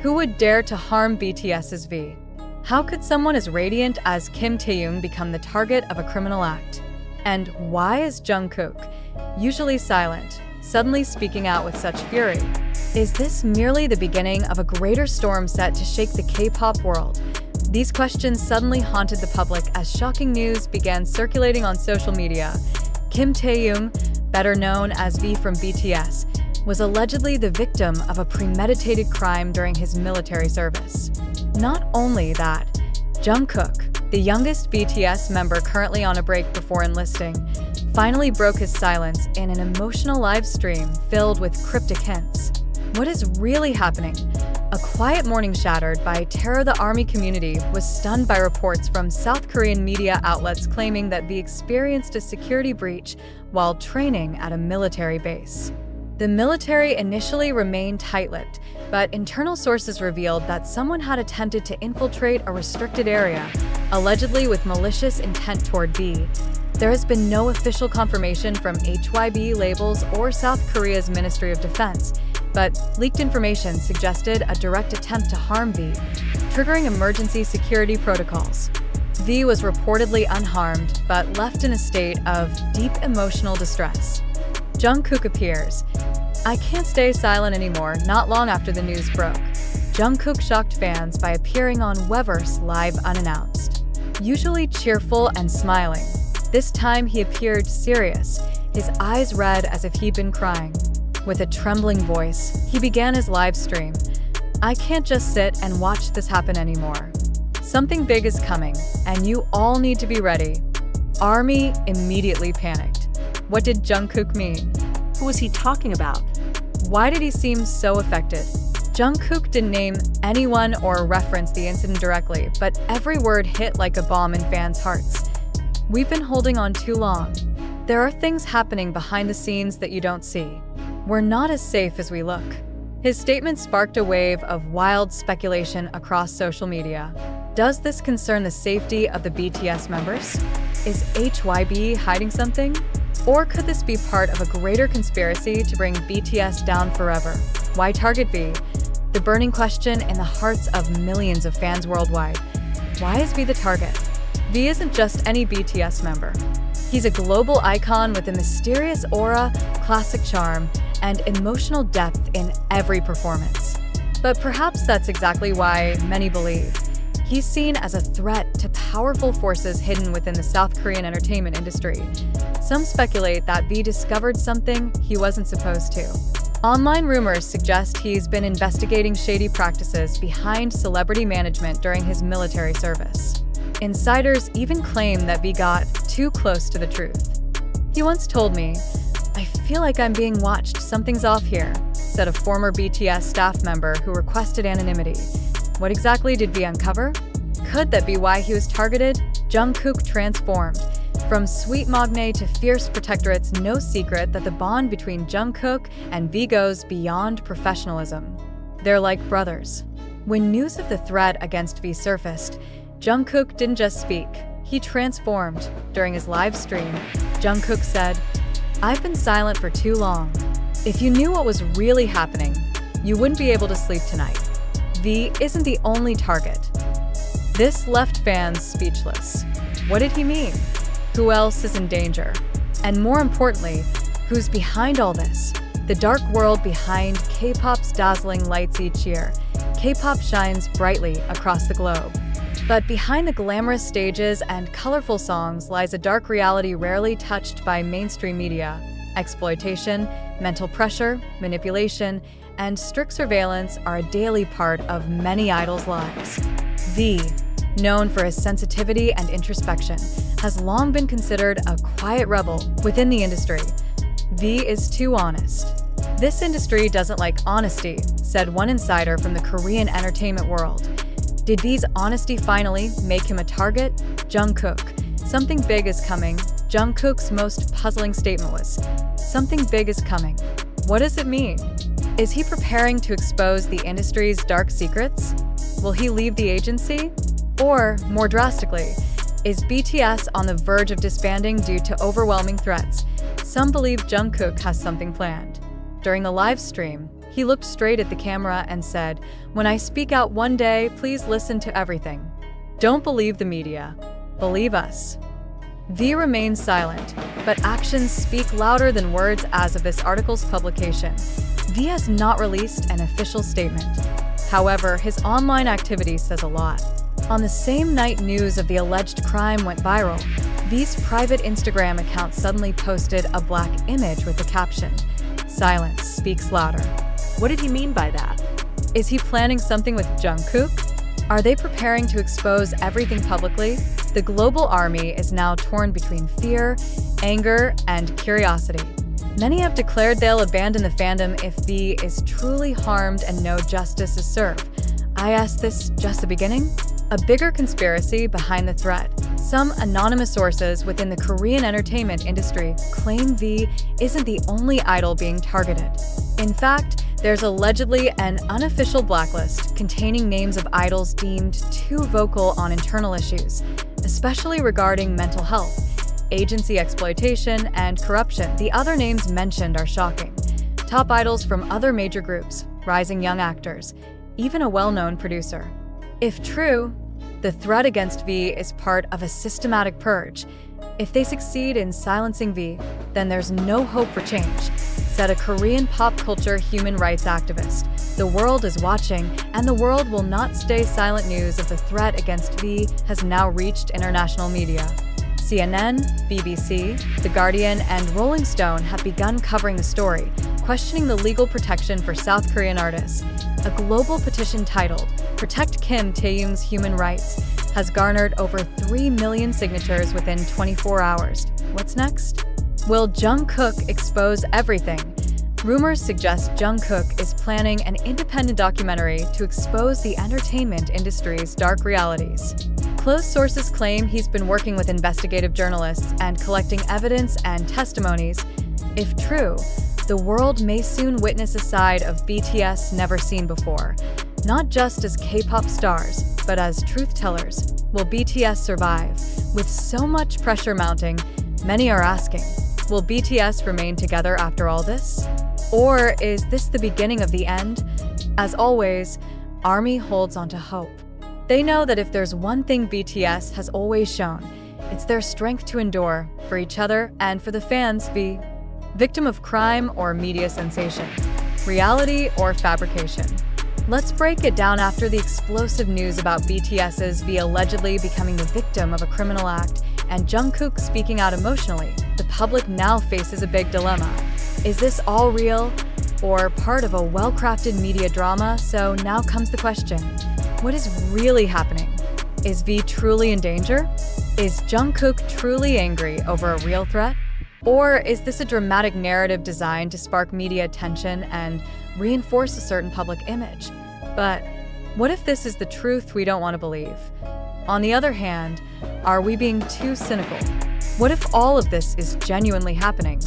Who would dare to harm BTS's V? How could someone as radiant as Kim Taehyung become the target of a criminal act? And why is Jungkook, usually silent, suddenly speaking out with such fury? Is this merely the beginning of a greater storm set to shake the K-pop world? These questions suddenly haunted the public as shocking news began circulating on social media. Kim Taehyung, better known as V from BTS, was allegedly the victim of a premeditated crime during his military service. Not only that, Jungkook, the youngest BTS member currently on a break before enlisting, finally broke his silence in an emotional live stream filled with cryptic hints. What is really happening? A quiet morning shattered by terror. The army community was stunned by reports from South Korean media outlets claiming that V experienced a security breach while training at a military base. The military initially remained tight-lipped, but internal sources revealed that someone had attempted to infiltrate a restricted area, allegedly with malicious intent toward V. There has been no official confirmation from hybe labels or South Korea's Ministry of Defense, but leaked information suggested a direct attempt to harm V, triggering emergency security protocols. V was reportedly unharmed, but left in a state of deep emotional distress. Jungkook appears. "I can't stay silent anymore." Not long after the news broke, Jungkook shocked fans by appearing on Weverse live unannounced. Usually cheerful and smiling, this time he appeared serious, his eyes red as if he'd been crying. With a trembling voice, he began his live stream. "I can't just sit and watch this happen anymore. Something big is coming, and you all need to be ready." Army immediately panicked. What did Jungkook mean? Who was he talking about? Why did he seem so affected? Jungkook didn't name anyone or reference the incident directly, but every word hit like a bomb in fans' hearts. "We've been holding on too long. There are things happening behind the scenes that you don't see. We're not as safe as we look." His statement sparked a wave of wild speculation across social media. Does this concern the safety of the BTS members? Is hybe hiding something? Or could this be part of a greater conspiracy to bring BTS down forever? Why target V? The burning question in the hearts of millions of fans worldwide. Why is V the target? V isn't just any BTS member. He's a global icon with a mysterious aura, classic charm, and emotional depth in every performance. But perhaps that's exactly why many believe he's seen as a threat to powerful forces hidden within the South Korean entertainment industry. Some speculate that V discovered something he wasn't supposed to. Online rumors suggest he's been investigating shady practices behind celebrity management during his military service. Insiders even claim that V got too close to the truth. "He once told me, 'I feel like I'm being watched, something's off here,'" said a former BTS staff member who requested anonymity. What exactly did V uncover? Could that be why he was targeted? Jungkook transformed. From sweet magne to fierce protector, it's no secret that the bond between Jungkook and V goes beyond professionalism. They're like brothers. When news of the threat against V surfaced, Jungkook didn't just speak, he transformed. During his live stream, Jungkook said, "I've been silent for too long. If you knew what was really happening, you wouldn't be able to sleep tonight." V isn't the only target. This left fans speechless. What did he mean? Who else is in danger? And more importantly, who's behind all this? The dark world behind K-pop's dazzling lights. Each year, K-pop shines brightly across the globe. But behind the glamorous stages and colorful songs lies a dark reality rarely touched by mainstream media. Exploitation, mental pressure, manipulation, and strict surveillance are a daily part of many idols' lives. V, known for his sensitivity and introspection, has long been considered a quiet rebel within the industry. V is too honest. "This industry doesn't like honesty," said one insider from the Korean entertainment world. Did V's honesty finally make him a target? Jungkook, "Something big is coming." Jungkook's most puzzling statement was, "Something big is coming." What does it mean? Is he preparing to expose the industry's dark secrets? Will he leave the agency? Or, more drastically, is BTS on the verge of disbanding due to overwhelming threats? Some believe Jungkook has something planned. During the live stream, He looked straight at the camera and said, "When I speak out one day, please listen to everything. Don't believe the media. Believe us." V remains silent, but actions speak louder than words as of this article's publication. V has not released an official statement. However, his online activity says a lot. On the same night news of the alleged crime went viral, V's private Instagram account suddenly posted a black image with the caption, "Silence speaks louder." What did he mean by that? Is he planning something with Jungkook? Are they preparing to expose everything publicly? The global army is now torn between fear, anger, and curiosity. Many have declared they'll abandon the fandom if V is truly harmed and no justice is served. I ask this just the beginning? A bigger conspiracy behind the threat. Some anonymous sources within the Korean entertainment industry claim V isn't the only idol being targeted. In fact, there's allegedly an unofficial blacklist containing names of idols deemed too vocal on internal issues, especially regarding mental health, agency exploitation, and corruption. The other names mentioned are shocking. Top idols from other major groups, rising young actors, even a well-known producer. If true, the threat against V is part of a systematic purge. If they succeed in silencing V, then there's no hope for change, said a Korean pop culture human rights activist. The world is watching, and the world will not stay silent. News of the threat against V has now reached international media. CNN, BBC, The Guardian, and Rolling Stone have begun covering the story, questioning the legal protection for South Korean artists. A global petition titled "Protect Kim Taehyung's Human Rights" has garnered over 3 million signatures within 24 hours. What's next? Will Jungkook expose everything? Rumors suggest Jungkook is planning an independent documentary to expose the entertainment industry's dark realities. Close sources claim he's been working with investigative journalists and collecting evidence and testimonies. If true, the world may soon witness a side of BTS never seen before, not just as K-pop stars, but as truth tellers. Will BTS survive? With so much pressure mounting, many are asking, will BTS remain together after all this? Or is this the beginning of the end? As always, ARMY holds on to hope. They know that if there's one thing BTS has always shown, it's their strength to endure for each other and for the fans. V, victim of crime or media sensation, reality or fabrication. Let's break it down. After the explosive news about BTS's V allegedly becoming the victim of a criminal act and Jungkook speaking out emotionally, the public now faces a big dilemma. Is this all real or part of a well-crafted media drama? So now comes the question, what is really happening? Is V truly in danger? Is Jungkook truly angry over a real threat? Or is this a dramatic narrative designed to spark media attention and reinforce a certain public image? But what if this is the truth we don't want to believe? On the other hand, are we being too cynical? What if all of this is genuinely happening?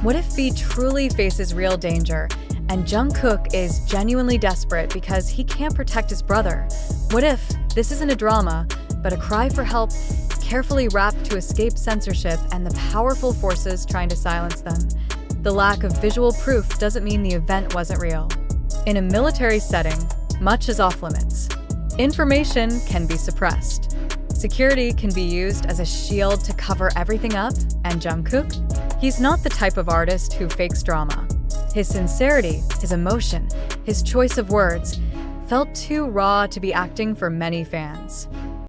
What if V truly faces real danger and Jungkook is genuinely desperate because he can't protect his brother? What if this isn't a drama, but a cry for help, carefully wrapped to escape censorship and the powerful forces trying to silence them? The lack of visual proof doesn't mean the event wasn't real. In a military setting, much is off limits. Information can be suppressed. Security can be used as a shield to cover everything up, and Jungkook? He's not the type of artist who fakes drama. His sincerity, his emotion, his choice of words felt too raw to be acting for many fans.